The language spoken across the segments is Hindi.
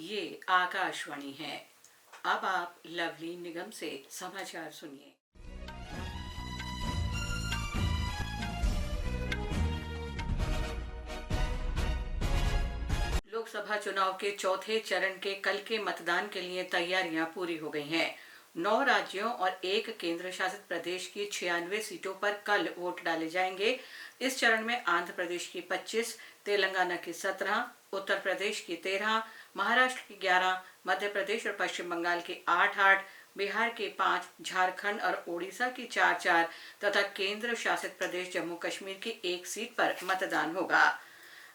ये आकाशवाणी है। अब आप लवली निगम से समाचार सुनिए। लोकसभा चुनाव के चौथे चरण के कल के मतदान के लिए तैयारियां पूरी हो गई हैं। 9 राज्यों और एक केंद्र शासित प्रदेश की 96 सीटों पर कल वोट डाले जाएंगे। इस चरण में आंध्र प्रदेश की 25, तेलंगाना की 17, उत्तर प्रदेश की 13, महाराष्ट्र की 11, मध्य प्रदेश और पश्चिम बंगाल की 8-8, बिहार के 5, झारखंड और ओडिशा की 4-4 तथा केंद्र शासित प्रदेश जम्मू कश्मीर की 1 सीट पर मतदान होगा।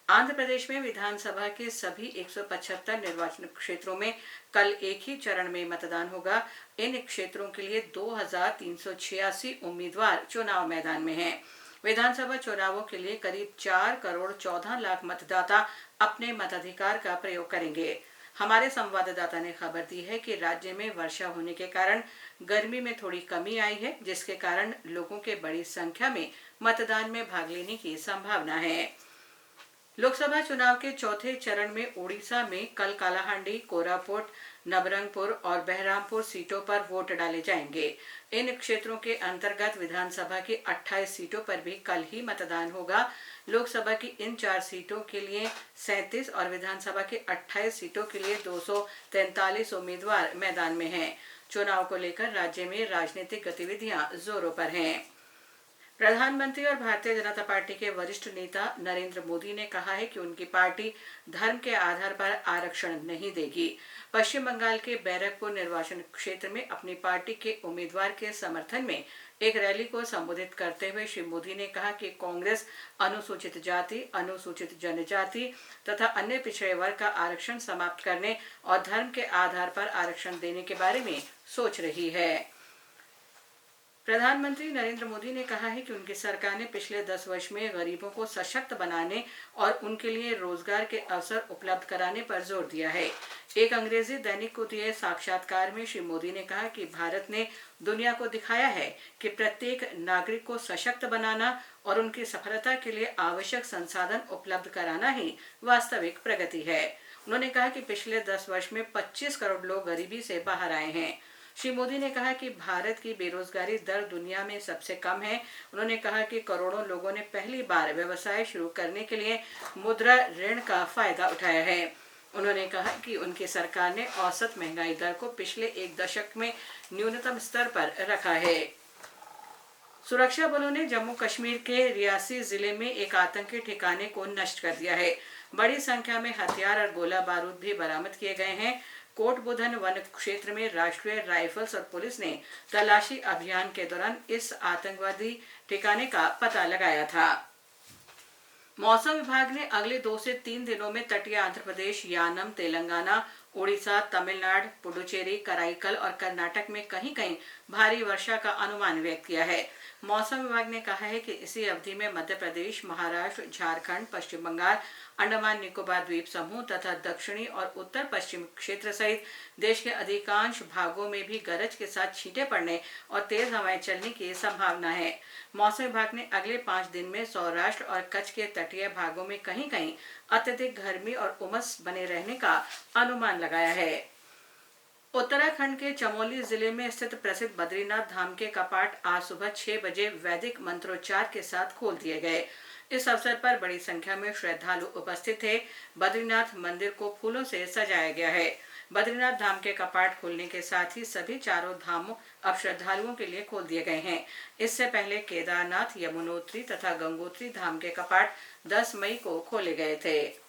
आंध्र प्रदेश में विधानसभा के सभी 175 निर्वाचन क्षेत्रों में कल एक ही चरण में मतदान होगा। इन क्षेत्रों के लिए 2386 उम्मीदवार चुनाव मैदान में हैं। विधानसभा चुनावों के लिए करीब 4 करोड़ 14 लाख मतदाता अपने मताधिकार का प्रयोग करेंगे। हमारे संवाददाता ने खबर दी है कि राज्य में वर्षा होने के कारण गर्मी में थोड़ी कमी आई है, जिसके कारण लोगों के बड़ी संख्या में मतदान में भाग लेने की संभावना है। लोकसभा चुनाव के चौथे चरण में ओडिशा में कल कालाहांडी, कोरापुट, नबरंगपुर और बहरामपुर सीटों पर वोट डाले जाएंगे। इन क्षेत्रों के अंतर्गत विधानसभा की 28 सीटों पर भी कल ही मतदान होगा। लोकसभा की इन 4 सीटों के लिए 37 और विधानसभा की 28 सीटों के लिए 243 उम्मीदवार मैदान में हैं। चुनाव को लेकर राज्य में राजनीतिक गतिविधियां जोरों पर हैं। प्रधानमंत्री और भारतीय जनता पार्टी के वरिष्ठ नेता नरेंद्र मोदी ने कहा है कि उनकी पार्टी धर्म के आधार पर आरक्षण नहीं देगी। पश्चिम बंगाल के बैरकपुर निर्वाचन क्षेत्र में अपनी पार्टी के उम्मीदवार के समर्थन में एक रैली को संबोधित करते हुए श्री मोदी ने कहा कि कांग्रेस अनुसूचित जाति, अनुसूचित जनजाति तथा अन्य पिछड़े वर्ग का आरक्षण समाप्त करने और धर्म के आधार पर आरक्षण देने के बारे में सोच रही है। प्रधानमंत्री नरेंद्र मोदी ने कहा है कि उनकी सरकार ने पिछले 10 वर्ष में गरीबों को सशक्त बनाने और उनके लिए रोजगार के अवसर उपलब्ध कराने पर जोर दिया है। एक अंग्रेजी दैनिक को दिए साक्षात्कार में श्री मोदी ने कहा कि भारत ने दुनिया को दिखाया है कि प्रत्येक नागरिक को सशक्त बनाना और उनकी सफलता के लिए आवश्यक संसाधन उपलब्ध कराना ही वास्तविक प्रगति है। उन्होंने कहा कि पिछले 10 वर्ष में 25 करोड़ लोग गरीबी से बाहर आए हैं। श्री मोदी ने कहा कि भारत की बेरोजगारी दर दुनिया में सबसे कम है। उन्होंने कहा कि करोड़ों लोगों ने पहली बार व्यवसाय शुरू करने के लिए मुद्रा ऋण का फायदा उठाया है। उन्होंने कहा कि उनकी सरकार ने औसत महंगाई दर को पिछले 1 दशक में न्यूनतम स्तर पर रखा है। सुरक्षा बलों ने जम्मू कश्मीर के रियासी जिले में एक आतंकी ठिकाने को नष्ट कर दिया है। बड़ी संख्या में हथियार और गोला बारूद भी बरामद किए गए हैं। कोटबुधन वन क्षेत्र में राष्ट्रीय राइफल्स और पुलिस ने तलाशी अभियान के दौरान इस आतंकवादी ठिकाने का पता लगाया था। मौसम विभाग ने अगले 2 से 3 दिनों में तटीय आंध्र प्रदेश, यानम, तेलंगाना, ओडिशा, तमिलनाडु, पुडुचेरी, कराईकल और कर्नाटक में कहीं-कहीं भारी वर्षा का अनुमान व्यक्त किया है। मौसम विभाग ने कहा है कि इसी अवधि में मध्य प्रदेश, महाराष्ट्र, झारखंड, पश्चिम बंगाल, अंडमान निकोबार द्वीप समूह तथा दक्षिणी और उत्तर पश्चिम क्षेत्र सहित देश के अधिकांश भागों में भी गरज के साथ छींटे पड़ने और तेज हवाएं चलने की संभावना है। मौसम विभाग ने अगले 5 दिन में सौराष्ट्र और कच्छ के तटीय भागों में कहीं-कहीं अत्यधिक गर्मी और उमस बने रहने का अनुमान लगाया है। उत्तराखंड के चमोली जिले में स्थित प्रसिद्ध बद्रीनाथ धाम के कपाट आज सुबह 6 बजे वैदिक मंत्रोच्चार के साथ खोल दिए गए। इस अवसर पर बड़ी संख्या में श्रद्धालु उपस्थित थे। बद्रीनाथ मंदिर को फूलों से सजाया गया है। बद्रीनाथ धाम के कपाट खुलने के साथ ही सभी चारों धामों अब श्रद्धालुओं के लिए खोल दिए गए हैं। इससे पहले केदारनाथ, यमुनोत्री तथा गंगोत्री धाम के कपाट 10 मई को खोले गए थे।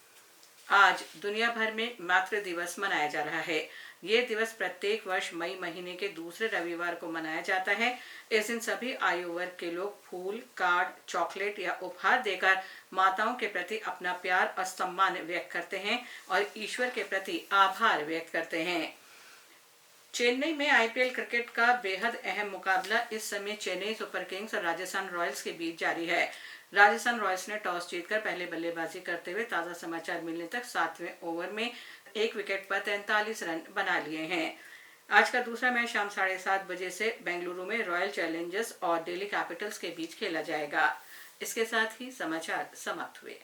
आज दुनिया भर में मातृ दिवस मनाया जा रहा है। ये दिवस प्रत्येक वर्ष मई महीने के दूसरे रविवार को मनाया जाता है। इस दिन सभी आयु वर्ग के लोग फूल, कार्ड, चॉकलेट या उपहार देकर माताओं के प्रति अपना प्यार और सम्मान व्यक्त करते हैं और ईश्वर के प्रति आभार व्यक्त करते हैं। चेन्नई में आईपीएल क्रिकेट का बेहद अहम मुकाबला इस समय चेन्नई सुपर किंग्स और राजस्थान रॉयल्स के बीच जारी है। राजस्थान रॉयल्स ने टॉस जीतकर पहले बल्लेबाजी करते हुए ताजा समाचार मिलने तक 7वें ओवर में 1 विकेट पर 43 रन बना लिए हैं। आज का दूसरा मैच शाम 7:30 बजे से बेंगलुरु में रॉयल चैलेंजर्स और दिल्ली कैपिटल्स के बीच खेला जाएगा। इसके साथ ही समाचार समाप्त हुए।